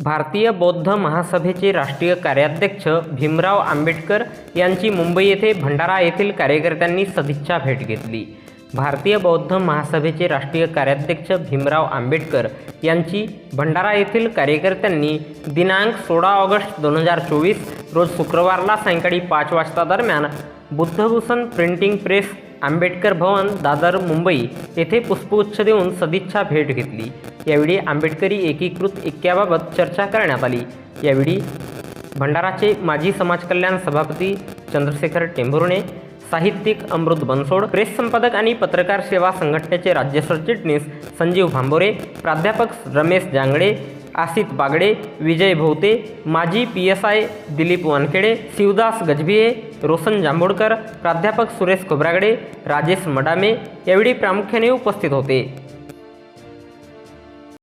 भारतीय बौद्ध महासभेचे राष्ट्रीय कार्याध्यक्ष भीमराव आंबेडकर यांची मुंबई येथे भंडारा येथील कार्यकर्त्यांनी सदिच्छा भेट घेतली। भारतीय बौद्ध महासभेचे राष्ट्रीय कार्याध्यक्ष भीमराव आंबेडकर यांची भंडारा येथील कार्यकर्त्यांनी दिनांक 16 ऑगस्ट 2024 रोज शुक्रवारला सायंकाळी 5 वाजता दरम्यान बुद्धभूषण प्रिंटिंग प्रेस, आंबेडकर भवन, दादर, मुंबई येथे पुष्पगुच्छ देऊन सदिच्छा भेट घेतली। यावेळी आंबेडकरी एकीकृत ऐक्याबाबत चर्चा करण्यात आली। यावेळी भंडाराचे माजी समाज कल्याण सभापती चंद्रशेखर टेंभुर्णे, साहित्यिक अमृत बनसोड, प्रेस संपादक आणि पत्रकार सेवा संघटनेचे राज्य सरचिटणीस संजीव भांबोरे, प्राध्यापक रमेश जांगडे, आसित बागडे, विजय भोवते, माजी PSI दिलीप वानखेडे, शिवदास गजभिये, रोशन जांभोळकर, प्राध्यापक सुरेश खोब्रागडे, राजेश मडामे यावेळी प्रामुख्याने उपस्थित होते।